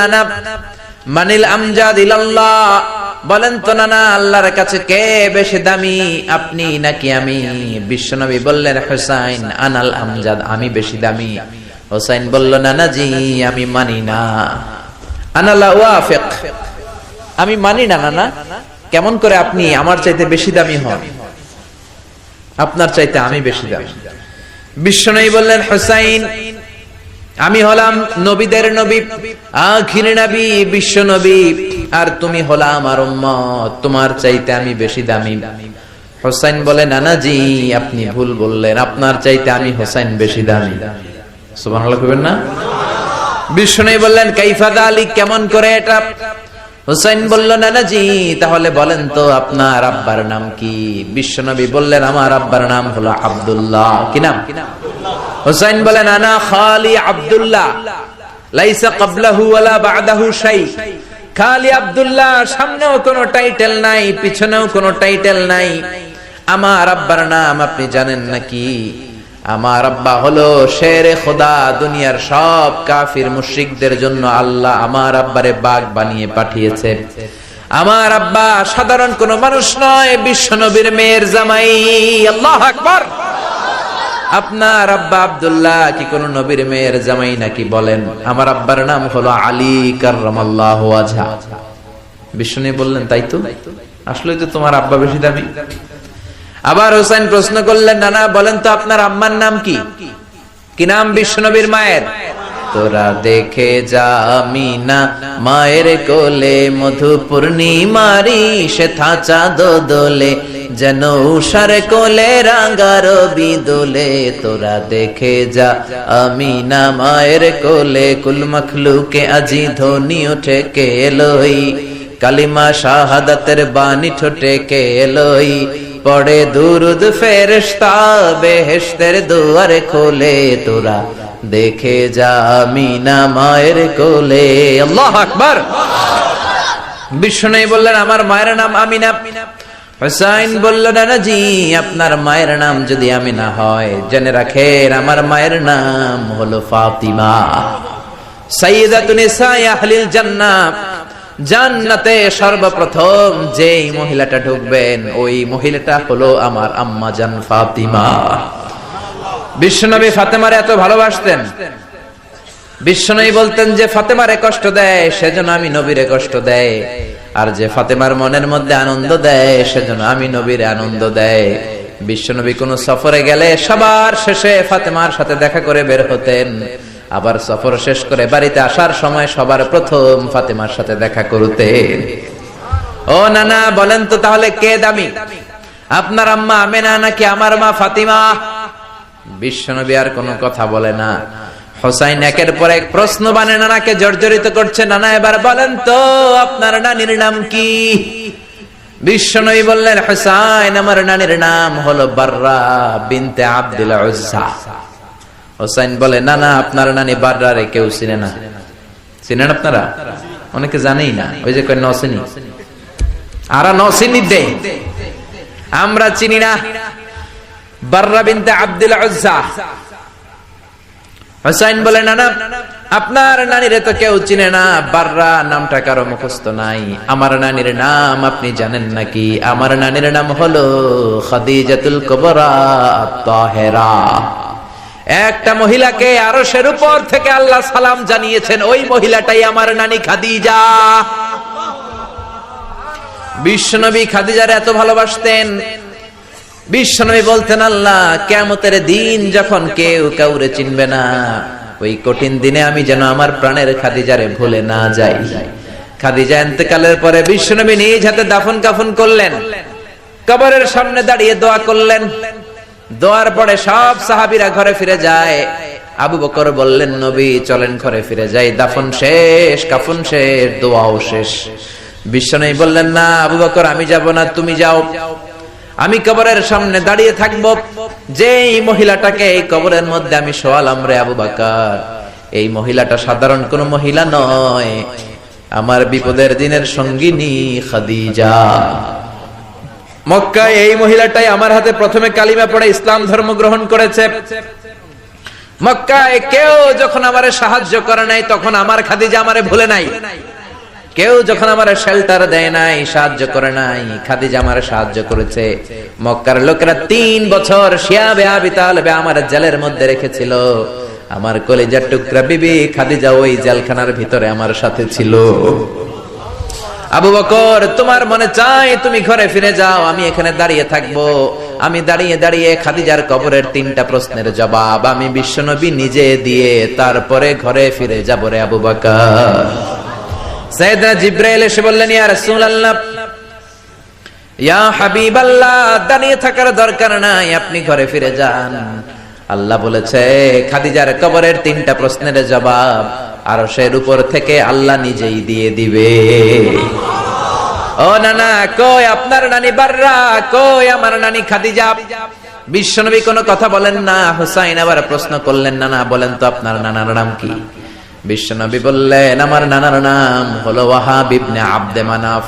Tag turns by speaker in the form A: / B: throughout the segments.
A: নানা মানিল আমজাদ ইলাল্লাহ, বলেন তো নানা আল্লাহর কাছে কে বেশি দামি, আপনি নাকি আমি? বিশ্বনবী বললেন হুসাইন আনাল আমজাদ, আমি বেশি দামি। হুসাইন বলল নানা জি আমি মানি না, আনা লা ওয়াফিক, আমি মানি না নানা। কেমন করে আপনি আমার চাইতে বেশি দামি হন? আপনার চাইতে আমি বেশি দামি। বিশ্বনবী বললেন হুসাইন আমি হলাম নবীদের নবী, আখির নবী বিশ্ব নবী, আর তুমি হলা আমার উম্মত, তোমার চাইতে আমি বেশি দামি। হুসাইন বলে নানা জি আপনি ভুল বললেন, আপনার চাইতে আমি হুসাইন বেশি দামি। সুবহানাল্লাহ কইবেন না? বিশ্বনবী বললেন কাইফা যালিক, কেমন করে এটা? হুসাইন বলল নানা জি তাহলে বলেন তো আপনার আব্বার নাম কি? বিশ্বনবী বললেন আমার আব্বার নাম হলো আব্দুল্লাহ। কি নাম? হুসাইন বলেন আনা খালি আব্দুল্লাহ, লাইসা ক্বাবলাহু ওয়ালা বা'দাহু শাই। খালি আব্দুল্লাহ, সামনেও কোনো টাইটেল নাই, পিছনেও কোনো টাইটেল নাই। আমার আব্বার নাম আপনি জানেন নাকি? আমার আব্বা হলো শেরে খোদা, দুনিয়ার সব কাফির মুশরিকদের জন্য আল্লাহ আমার আব্বারে বাগ বানিয়ে পাঠিয়েছে। আমার আব্বা সাধারণ কোন মানুষ নয়, বিশ্ব নবীর মেয়ের জামাই। আল্লাহু আকবার। আপনার আব্বা আব্দুল্লাহ কি কোন নবীর মেয়ের জামাই নাকি? বলেন আমার আব্বার নাম হলো আলী কাররামাল্লাহু ওয়াজহা। বিষ্ণু বললেন তাই তো, আসলে তো তোমার আব্বা বেশি দামি। আবার হুসাইন প্রশ্ন করলেন নানা বলেন তো আপনার আম্মার নাম কি? কি নাম বিশ্বনবীর মায়ের? তোরা দেখে যা আমিনা মায়ের কোলে, মধু পূর্ণিমারি সে থাচা দোলে, যেন উষার কোলে রাঙার বিদোলে। তোরা দেখে যা আমিনা মায়ের কোলে, কুল মখলুকে আজি ধ্বনি ওঠে কে এলোই, কালিমা শাহাদাতের বাণী ঠোঁটে কে এলোই, পড়ে দুরুদ ফেরেশতা বেহেশতের দুয়ার খোলে। তোরা দেখে যা আমিনা মায়ের কোলে। আল্লাহু আকবার। বিশ্বনবী বললেন আমার মায়ের নাম আমিনা। হুসাইন বলল নানা জি আপনার মায়ের নাম যদি আমিনা হয়, জেনে রাখেন আমার মায়ের নাম হলো ফাতিমা, সাইয়্যিদাতুন নিসাই আহলিল জান্নাহ। জান্নাতে সর্বপ্রথম যেই মহিলাটা ঢুকবেন ওই মহিলাটা হলো আমার আম্মা জান ফাতিমা। বিশ্বনবী ফাতেমারে এত ভালোবাসতেন, বিশ্বনবী বলতেন যে ফাতেমারে কষ্ট দেয় সেজন্য আমি নবীরে কষ্ট দেয়, আর যে ফাতেমার মনের মধ্যে আনন্দ দেয় সেজন্য আমি নবীরে আনন্দ দেয়। বিশ্বনবী কোন সফরে গেলে সবার শেষে ফাতেমার সাথে দেখা করে বের হতেন, আবার সফর শেষ করে বাড়িতে আসার সময় সবার প্রথম ফাতেমার সাথে দেখা করতেন। ও নানা বলেন তো তাহলে কে দামি, আপনার আম্মা আমেনা নাকি আমার মা ফাতিমা? বিশ্বনবী আর কোনো কথা বলে না। হুসাইন একের পর এক প্রশ্ন বানে নানাকে জর্জরিত করছে। নানা এবার বলেন তো আপনার নানির নাম কি? বিশ্বনবী বললেন হুসাইন আমার নানির নাম হলো বাররা বিনতে আব্দুল উজ্জা। হুসাইন বলে না না আপনার নানি বাররারে কেউ চিনে না। চিনেন আপনারা? অনেকে জানেই না, ওই যে কয় নসিনি, আরা নসিনি দে, আমরা চিনি না বাররা বিনতে আব্দুল উজ্জা। হুসাইন বলে না না আপনার নানিরে তো কেউ চিনে না, বাররা নামটা কারো মুখস্থ নাই। আমার নানির নাম আপনি জানেন নাকি? আমার নানির নাম হলো খাদিজাতুল কুবরা আত-তাহেরা। একটা মহিলাকে আরশের উপর থেকে আল্লাহ সালাম জানিয়েছেন, ওই মহিলাটাই আমার নানি খাদিজা। বিশ্বনবী খাদিজারে এত ভালোবাসতেন, বিশ্বনবী বলতেন আল্লাহ কিয়ামতের দিন যখন কেউ কাউরে চিনবে না, ওই কঠিন দিনে আমি যেন আমার প্রাণের খাদিজারে ভুলে না যাই। খাদিজা ইন্তেকালের পরে বিশ্বনবী নিজ হাতে দাফন কাফন করলেন, কবরের সামনে দাঁড়িয়ে দোয়া করলেন। দোয়ার পরে সব সাহাবীরা ঘরে ফিরে যায়। আবু বকর বললেন নবী চলেন ঘরে ফিরে যাই, দাফন শেষ কাফন শেষ দোয়াও শেষ। বিশ্বনবী বললেন না আবু বকর আমি যাব না, তুমি যাও, আমি কবরের সামনে দাঁড়িয়ে থাকবো। যেই মহিলাটাকে এই কবরের মধ্যে আমি শোয়ালাম রে আবু বকর, এই মহিলাটা সাধারণ কোন মহিলা নয়, আমার বিপদের দিনের সঙ্গিনী খাদিজা। মক্কায় এই মহিলাটাই আমার হাতে প্রথমে কালিমা পড়ে ইসলাম ধর্ম গ্রহণ করেছে। মক্কায় কেউ যখন আমারে সাহায্য করে নাই, তখন আমার খাদিজা আমারে ভুলে নাই। কেউ যখন আমারে শেল্টার দেয় নাই, সাহায্য করে নাই, খাদিজা আমারে সাহায্য করেছে। মক্কার লোকেরা 3 বছর শিয়াবে আবি তালেবে আমার জেলের মধ্যে রেখেছিল। আমার কলিজার টুকরা বিবি খাদিজা ওই জেলখানার ভিতরে আমার সাথে ছিল। আবু বকর, তোমার মনে চায় তুমি ঘরে ফিরে যাও, আমি এখানে দাঁড়িয়ে থাকবো। আমি দাঁড়িয়ে দাঁড়িয়ে খাদিজার কবরের 3টা প্রশ্নের জবাব আমি বিশ্বনবী নিজে দিয়ে তারপরে ঘরে ফিরে যাব রে আবু বকর। সাইয়েদনা জিবরাইল এসে বললেন, ইয়া রাসূলুল্লাহ, ইয়া হাবিবাল্লাহ, দাঁড়িয়ে থাকার দরকার নাই, আপনি ঘরে ফিরে যান। আল্লাহ বলেছে খাদিজার কবরের 3টা প্রশ্নের জবাব আরশের উপর থেকে আল্লাহ নিজেই দিয়ে দিবে। ও নানা, কই আপনার নানি বাররা, কই আমার নানি খাদিজা? বিশ্বনবী কোনো কথা বলেন না। হুসাইন আবার প্রশ্ন করলেন, নানা বলেন তো আপনার নানার নাম কি? বিশ্বনবী বললেন, আমার নানার নাম হলো ওয়াহাব ইবনে আব্দে মানাফ।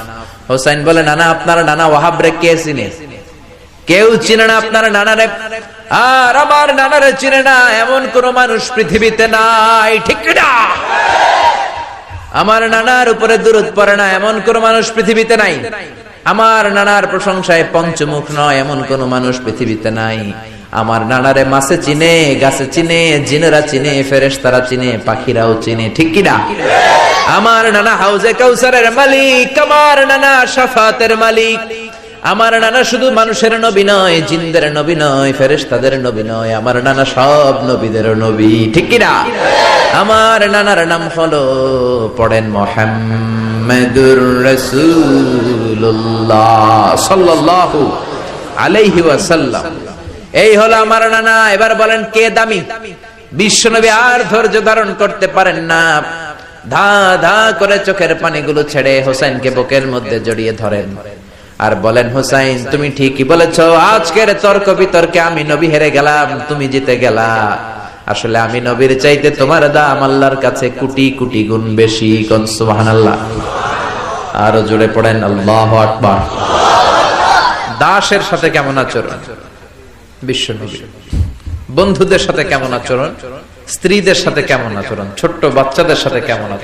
A: হুসাইন বলে, নানা আপনার নানা ওয়াহাব রে কে চিনে? কেউ চিনে না আপনার নানারে। আর আমার নানারে চিনে না এমন কোন মানুষ পৃথিবীতে নাই, ঠিক না? আমার নানার উপরে দুরূদ পড়ে না এমন কোন মানুষ পৃথিবীতে নাই। আমার নানার প্রশংসায় পঞ্চমুখ নয় এমন কোন মানুষ পৃথিবীতে নাই। আমার নানারে মাছে চিনে, গাছে চিনে, জিনেরা চিনে, ফেরেশতারা চিনে, পাখিরাও চিনে, ঠিক কি না? আমার নানা হাউজে কাউসারের মালিক, আমার নানা শাফাতের মালিক। আমার নানা শুধু মানুষের নবী নয়, জিনদের নবী নয়, ফেরেশতাদের নবী নয়, আমার নানা সব নবীদের নবী, ঠিক কি না? আমার নানার নাম হলো, পড়েন, মুহাম্মাদুর রাসূলুল্লাহ সাল্লাল্লাহু আলাইহি ওয়াসাল্লাম। এই হলো আমার নানা। এবার বলেন কে দামি? বিশ্বনবী আর ধৈর্য ধারণ করতে পারেন না, ধা ধা করে চোখের পানিগুলো ছেড়ে হোসেনকে বুকের মধ্যে জড়িয়ে ধরেন আর বলেন, হোসাইন তুমি ঠিকই বলেছ, আজকের তর্ক বিতর্কে আমি নবী হেরে গেলাম, তুমি জিতে গেলা। আসলে আমি নবীর চাইতে তোমার দাম আল্লাহর কাছে কোটি কোটি গুণ বেশি। কোন সুবহানাল্লাহ। আরো জোরে পড়েন আল্লাহু আকবার। দাসের সাথে কেমন আচরণ বিশ্বনবী, বন্ধুদের সাথে কেমন আচরণ, স্ত্রীদের সাথে কেমন আচরণ, ছোট্ট বাচ্চাদের সাথে কেমন আচরণ।